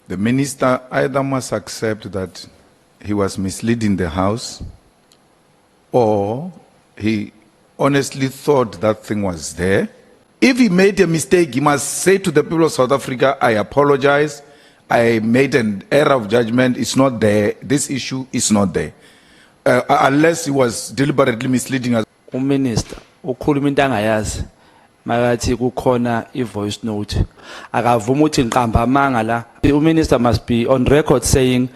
The minister either must accept that he was misleading the House, or he honestly thought that thing was there. If he made a mistake, he must say to the people of South Africa, I apologize, I made an error of judgment, it's not there, this issue is not there. Unless he was deliberately misleading us. Minister, ukhuluma into angayazi makathi kukhona voice note akavuma uthi ngiqamba amanga la. Minister must be on record saying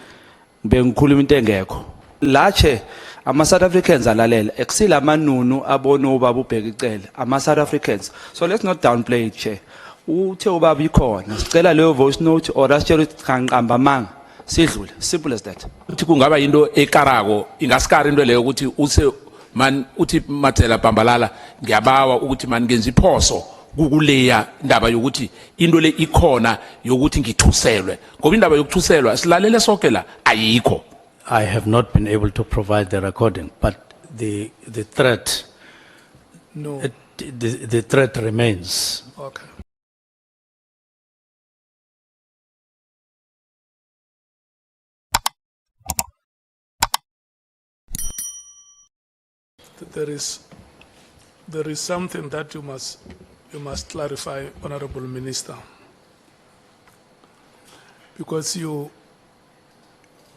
bengikhuluma into engekho la. Che ama South Africans alalela ekusila amanunu abona ubaba ubheka icele ama South Africans, so let's not downplay it. Che uthe ubaba ikhona sicela leyo voice note or asitshela ukuthi ngiqamba amanga sidlule, simple as that. Uthi kungaba into ekarako ingasikari into leyo ukuthi use man uthi Matsela Bambalala ngiyabawa ukuthi man ngenza iphoso kukuleya indaba yokuthi into le ikhona yokuthi ngithuselwe ngoba indaba yokuthuselwa silalele sonke la ayikho. I have not been able to provide the recording, but the threat, No. the threat remains. Okay. There is something that you must clarify, Honorable Minister, because you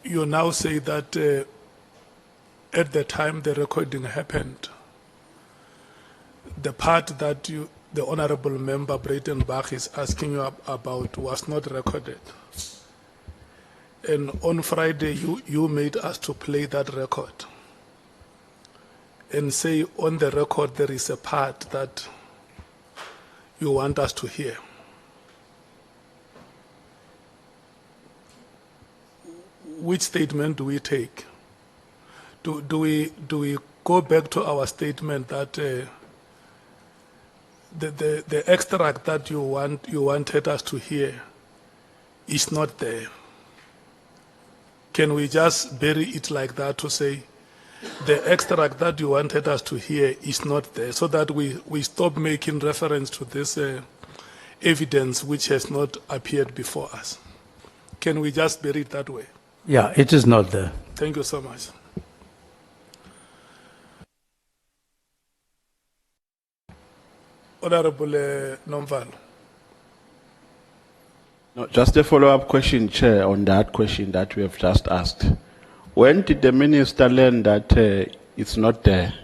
now say that at the time the recording happened, the part that the Honorable Member Breitenbach is asking you about was not recorded. And on Friday, you made us to play that record and say on the record there is a part that you want us to hear. Which statement do we take? Do we go back to our statement that the extract that you wanted us to hear is not there? Can we just bury it like that to say the extract that you wanted us to hear is not there, so that we stop making reference to this evidence which has not appeared before us? Can we just bury it that way? Yeah, it is not there. Thank you so much. Honorable Nomvalo. No, just a follow-up question, Chair, on that question that we have just asked. When did the minister learn that it's not there?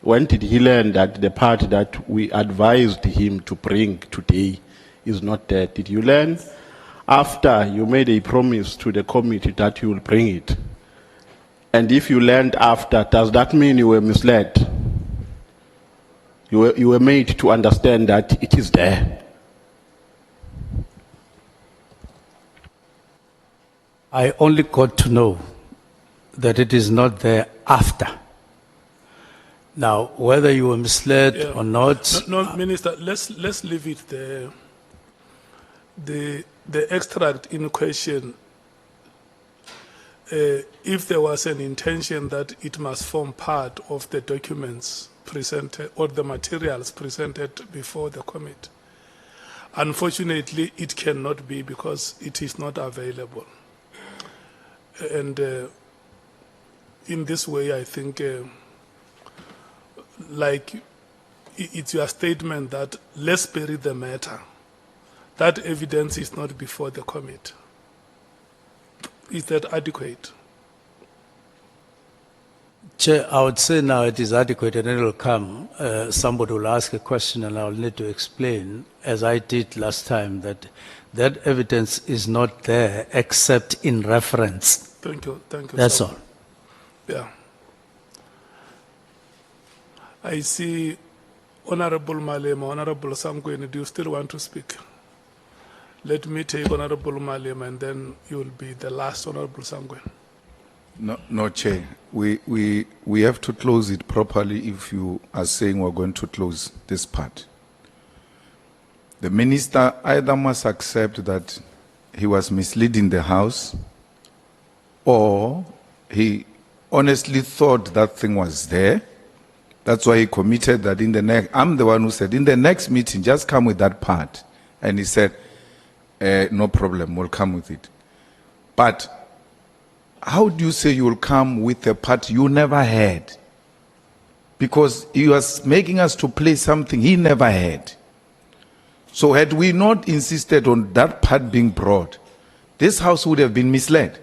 When did he learn that the part that we advised him to bring today is not there? Did you learn after you made a promise to the committee that you will bring it? And if you learned after, does that mean you were misled? You were made to understand that it is there? I only got to know that it is not there after. Now, whether you were misled or not. No, Minister, let's leave it there. The extract in question, if there was an intention that it must form part of the documents presented or the materials presented before the committee, unfortunately, it cannot be because it is not available. And in this way, I think, like it's your statement that let's bury the matter. That evidence is not before the committee. Is that adequate? Chair, I would say now it is adequate and it will come. Somebody will ask a question and I will need to explain, as I did last time, that evidence is not there except in reference. Thank you. That's all. Yeah. I see Honorable Malema, Honorable Mkhwanazi, do you still want to speak? Let me take Honorable Malema and then you will be the last Honorable Mkhwanazi. No, Chair. We have to close it properly if you are saying we're going to close this part. The minister either must accept that he was misleading the House, or he honestly thought that thing was there. That's why he committed that in the next, I'm the one who said, in the next meeting, just come with that part. And he said, no problem, we'll come with it. But how do you say you will come with a part you never had? Because he was making us to play something he never had. So had we not insisted on that part being brought, this house would have been misled.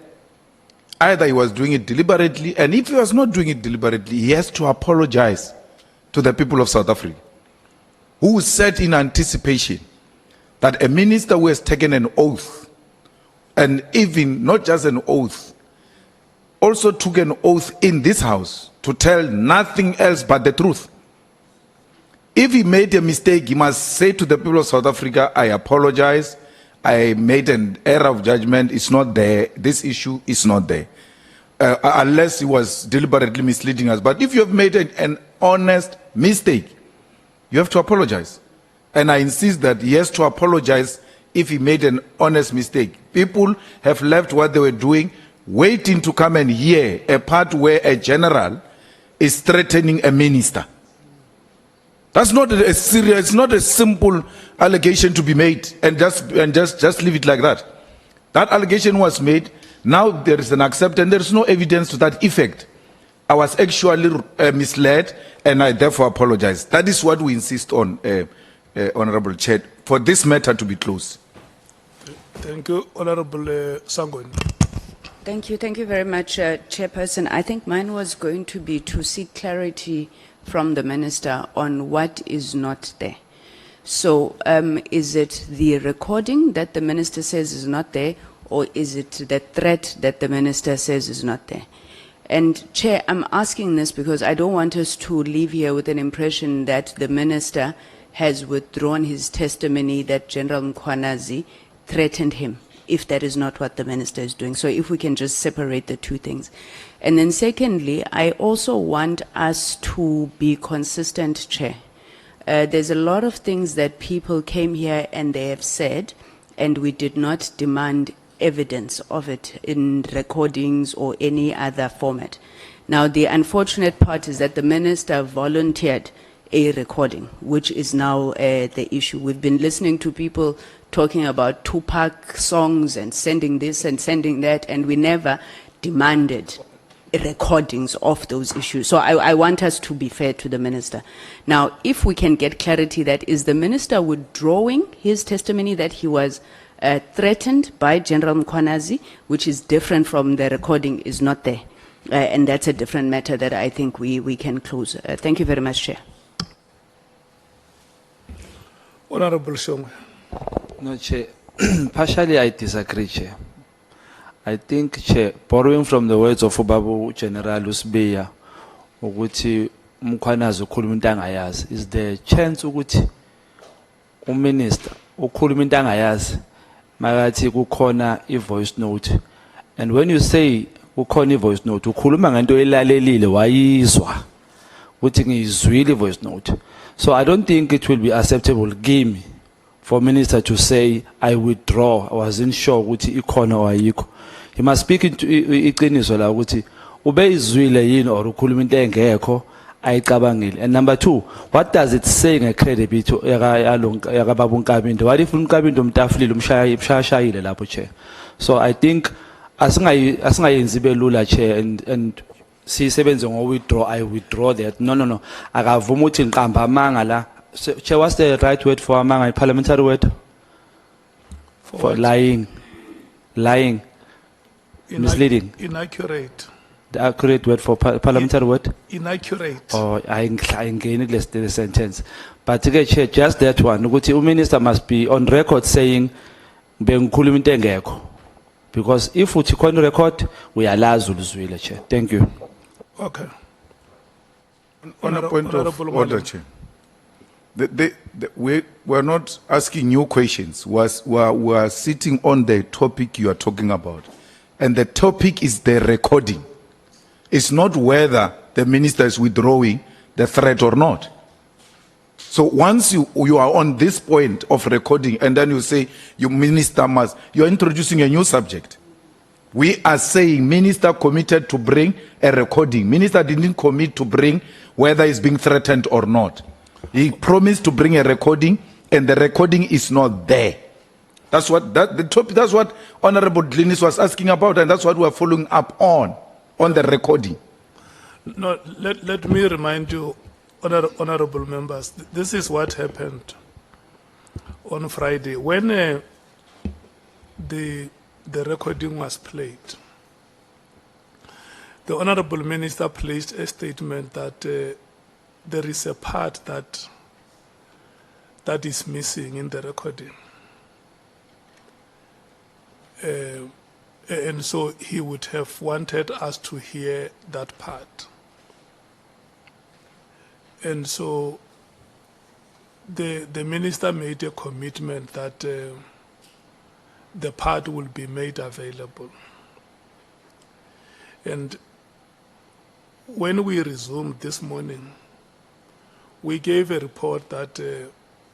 Either he was doing it deliberately, and if he was not doing it deliberately, he has to apologize to the people of South Africa, who sat in anticipation that a minister who has taken an oath, and even not just an oath, also took an oath in this house to tell nothing else but the truth. If he made a mistake, he must say to the people of South Africa, I apologize, I made an error of judgment, it's not there, this issue is not there. Unless he was deliberately misleading us. But if you have made an honest mistake, you have to apologize. And I insist that he has to apologize if he made an honest mistake. People have left what they were doing, waiting to come and hear a part where a general is threatening a minister. That's not a serious, it's not a simple allegation to be made and just leave it like that. That allegation was made, now there is an acceptance, there is no evidence to that effect. I was actually misled and I therefore apologize. That is what we insist on, Honorable Chair, for this matter to be closed. Thank you, Honorable Sangweni. Thank you very much, Chairperson. I think mine was going to be to seek clarity from the Minister on what is not there. So is it the recording that the Minister says is not there, or is it the threat that the Minister says is not there? And Chair, I'm asking this because I don't want us to leave here with an impression that the Minister has withdrawn his testimony that General Mkhwanazi threatened him, if that is not what the Minister is doing. So if we can just separate the two things. And then secondly, I also want us to be consistent, Chair. There's a lot of things that people came here and they have said, and we did not demand evidence of it in recordings or any other format. Now, the unfortunate part is that the Minister volunteered a recording, which is now the issue. We've been listening to people talking about Tupac songs and sending this and sending that, and we never demanded recordings of those issues. So I want us to be fair to the Minister. Now, if we can get clarity that is the Minister withdrawing his testimony that he was threatened by General Mkhwanazi, which is different from the recording is not there. And that's a different matter that I think we can close. Thank you very much, Chair. Honorable Shongwe. No, Chair. Partially, I disagree, Chair. I think, Chair, borrowing from the words of Ubabu General Usbeya, ukuthi Mkhwanazi ukhuluma into angayazi, is the chance ukuthi uMinister ukhuluma into angayazi makathi kukhona i-voice note. And when you say kukhona i-voice note, ukhuluma ngento elalelile wayizwa ukuthi ngiyizwile i-voice note. So I don't think it will be acceptable kimi for Minister to say, I withdraw, I wasn't sure ukuthi ikhona or ayikho. He must speak into iqiniso la ukuthi ube izwile yini or ukhuluma into engekho ayicabangile. And number two, what does it say ngecredit yaka Babu Nkabinde? What if uNkabinde umtafulile umshayashayile lapho, Chair? So I think asingayenzi belula, Chair, and sisebenze ngo-withdraw, I withdraw that. No. Akavuma ukuthi ngiqamba amanga la. Chair, what's the right word for amanga? Parliamentary word? For lying. Lying. Misleading. Inaccurate. The accurate word for parliamentary word? Inaccurate. Oh, I engage the sentence. But again, Chair, just that one. The Minister must be on record saying, bengikhuluma into engekho. Because if we on record, we are lazuluzwile, Chair. Thank you. Okay. On a point of order, Chair. We're not asking you questions. We're sitting on the topic you are talking about. And the topic is the recording. It's not whether the Minister is withdrawing the threat or not. So once you are on this point of recording and then you say, you're introducing a new subject. We are saying Minister committed to bring a recording. Minister didn't commit to bring whether he's being threatened or not. He promised to bring a recording and the recording is not there. That's what the topic. That's what Honorable Dlinis was asking about, and that's what we are following up on the recording. No, let me remind you, honorable members, this is what happened on Friday when the recording was played. The honorable minister placed a statement that there is a part that is missing in the recording. And so he would have wanted us to hear that part. And so the minister made a commitment that the part will be made available. And when we resumed this morning, we gave a report that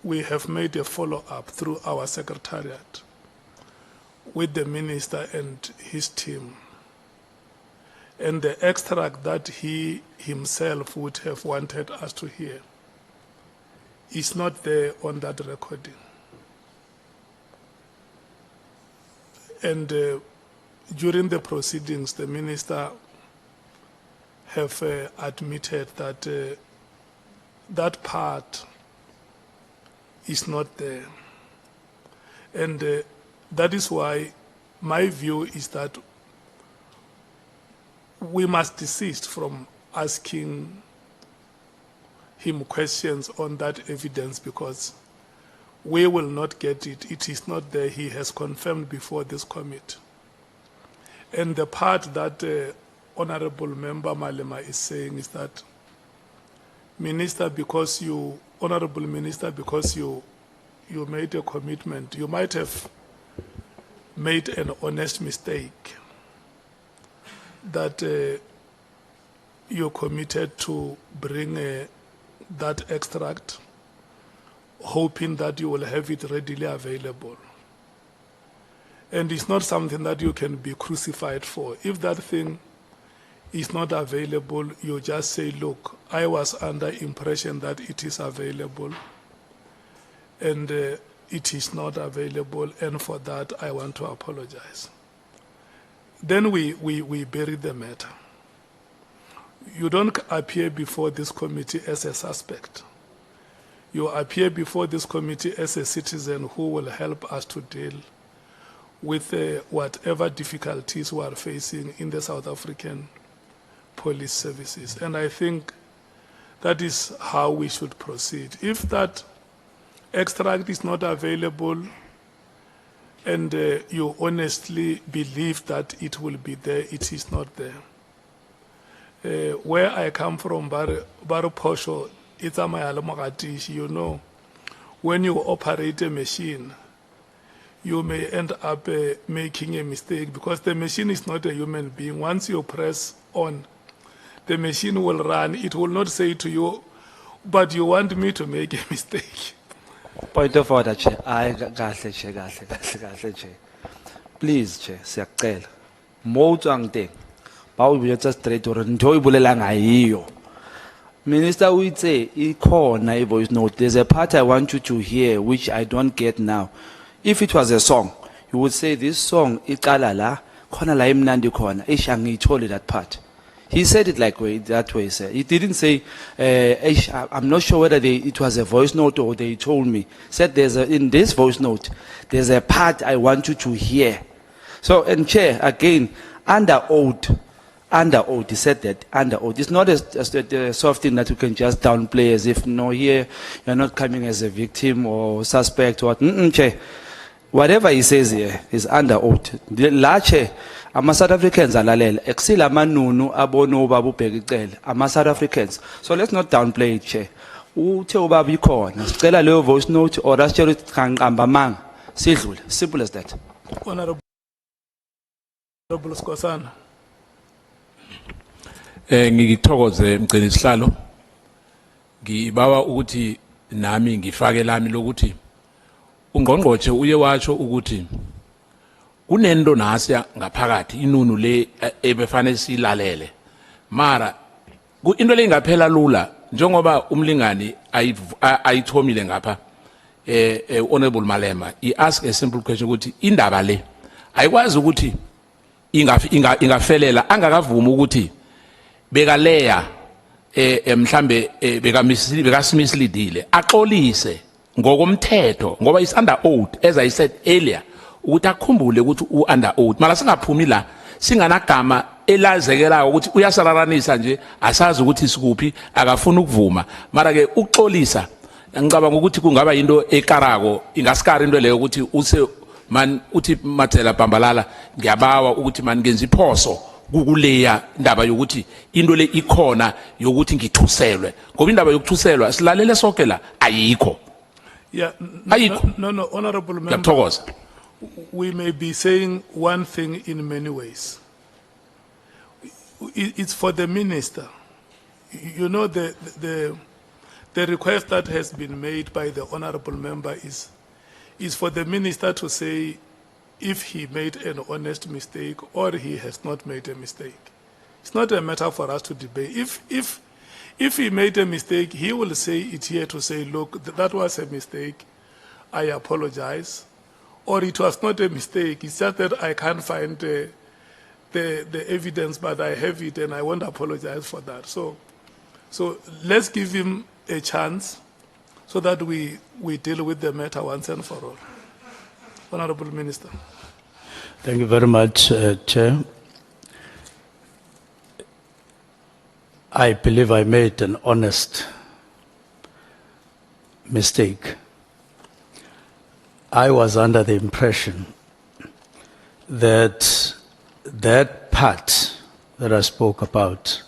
we have made a follow-up through our secretariat with the minister and his team. And the extract that he himself would have wanted us to hear is not there on that recording. And during the proceedings, the minister have admitted that that part is not there. And that is why my view is that we must desist from asking him questions on that evidence, because we will not get it. It is not there. He has confirmed before this committee. And the part that Honorable Member Malema is saying is that, Minister, because you, Honorable Minister, because you made a commitment, you might have made an honest mistake that you committed to bring that extract, hoping that you will have it readily available. And it's not something that you can be crucified for. If that thing is not available, you just say, look, I was under impression that it is available, and it is not available, and for that I want to apologize. Then we bury the matter. You don't appear before this committee as a suspect. You appear before this committee as a citizen who will help us to deal with whatever difficulties we are facing in the South African police services. And I think that is how we should proceed. If that extract is not available and you honestly believe that it will be there, it is not there. Where I come from, Baro Posho, it's a Mayalamakatish, you know, when you operate a machine, you may end up making a mistake, because the machine is not a human being. Once you press on, the machine will run. It will not say to you, but you want me to make a mistake. Point of order, Chair. Kahle, Chair. Please, Chair, siyacela. Mo tswang teng. Ba o botsa straight hore ntho e bolelang ha eyo. Minister o itse ikhona I voice note. There's a part I want you to hear which I don't get now. If it was a song, you would say this song iqala la khona la imnandi khona. Angiyithole that part. He said it that way, sir. He didn't say, I'm not sure whether it was a voice note or they told me. Said in this voice note, there's a part I want you to hear. So, and Chair, again, under oath, he said that, under oath. It's not a soft thing that you can just downplay as if, no, here, you're not coming as a victim or suspect or what. Chair, whatever he says here is under oath. La Chair, South Africans alalele exila manunu abono ubaba ubheka icele ama South Africans, so let's not downplay it, Chair. Uthe ubaba ikhona sicela leyo voice note or asitshela ukuthi kanqamba manga sidlule, simple as that. Honorable Skosana. Ngikuthokoze mgcini sihlalo, ngibawa ukuthi nami ngifake lami lokuthi ungqongqotshe uye watsho ukuthi kunento nasiya ngaphakathi inunu le ebefanele silalele, mara into le ingaphela lula njengoba umlingani ayithomile ngapha. Honorable Malema, he asked a simple question ukuthi indaba le ayikwazi ukuthi ingafelela angakavumi ukuthi bekaleya mhlambe bekasimislidile axolise ngokomthetho ngoba is under oath as I said earlier ukuthi akhumbule ukuthi under oath mara singaphumi la singanagama elazekelayo ukuthi uyasararanisa nje asazi ukuthi sikuphi akafuna ukuvuma mara ke ukuxolisa ngicabanga ukuthi kungaba into ekarako ingasikari into leyo ukuthi uthi Matsela Pambalala ngiyabawa ukuthi man ngenza iphoso kukuleya indaba yokuthi into le ikhona yokuthi ngithuselwe ngoba indaba yokuthuselwa silalele sonke la ayikho. Yeah, ayikho. No, honorable member. Ngiyathokoza. We may be saying one thing in many ways. It's for the minister. You know, the request that has been made by the honorable member is for the minister to say if he made an honest mistake or he has not made a mistake. It's not a matter for us to debate. If he made a mistake, he will say it here to say, look, that was a mistake. I apologize. Or it was not a mistake. It's just that I can't find the evidence, but I have it and I won't apologize for that. So let's give him a chance so that we deal with the matter once and for all. Honorable Minister. Thank you very much, Chair. I believe I made an honest mistake. I was under the impression that that part that I spoke about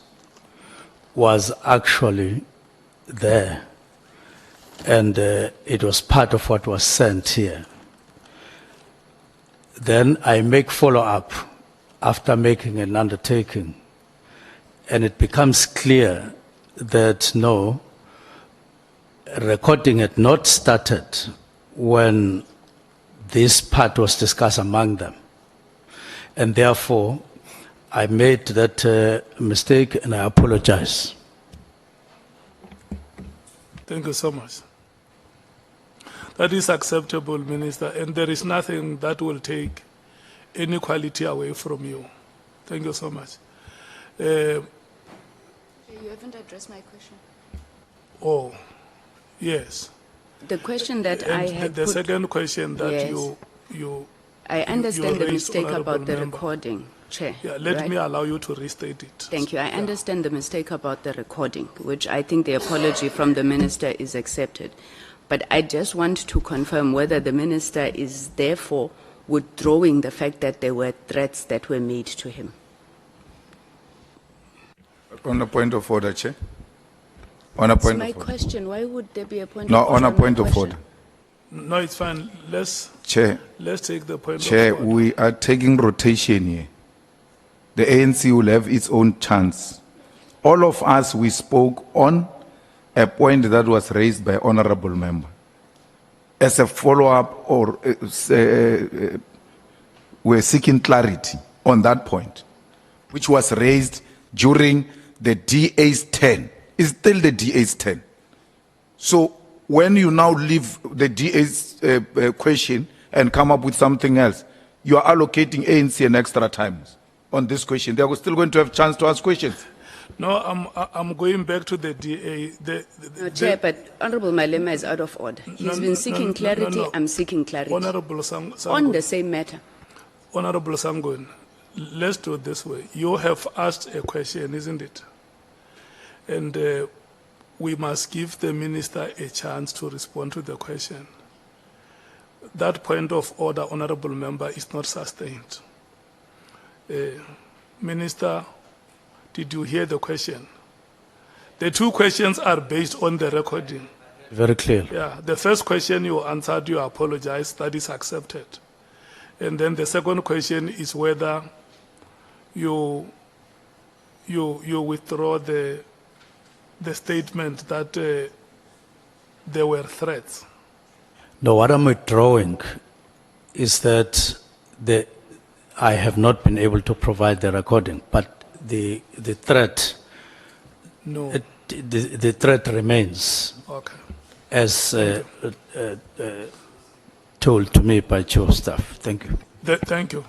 was actually there, and it was part of what was sent here. Then I make follow-up after making an undertaking, and it becomes clear that no, recording had not started when this part was discussed among them. And therefore, I made that mistake and I apologize. Thank you so much. That is acceptable, Minister, and there is nothing that will take any quality away from you. Thank you so much. You haven't addressed my question. Oh, yes. The question that And I had the put, second question that Yes. you I understand the raised, mistake Honorable about the Member. recording, Chair. Yeah, let right? me allow you to restate it. Thank you. I understand the mistake about the recording, which I think the apology from the minister is accepted. But I just want to confirm whether the minister is therefore withdrawing the fact that there were threats that were made to him. On a point of order, Chair. On a That's point my of order. question. Why would there be a point No, of order? on a my point of question? order. No, it's fine. Let's Chair, take the point Chair, of order. we are taking rotation here. The ANC will have its own chance. All of us, we spoke on a point that was raised by honorable member. As a follow-up, or we're seeking clarity on that point, which was raised during the DA's 10. It's still the DA's 10. So when you now leave the DA's question and come up with something else, you are allocating ANC an extra time on this question. They are still going to have chance to ask questions. No, I'm going back to the DA. No, Chair, but Honorable Malema is out of order. He's been seeking clarity. no. I'm seeking clarity. Honorable On Sangun, the same matter. Honorable Sangun, let's do it this way. You have asked a question, isn't it? And we must give the minister a chance to respond to the question. That point of order, honorable member, is not sustained. Minister, did you hear the question? The two questions are based on the recording. Very clear. Yeah, the first question you answered, you apologize, that is accepted. And then the second question is whether you withdraw the statement that there were threats. No, what I'm withdrawing is that I have not been able to provide the recording, but the threat, No. the threat remains. Okay. as told to me by chief of staff. Thank you. Thank you.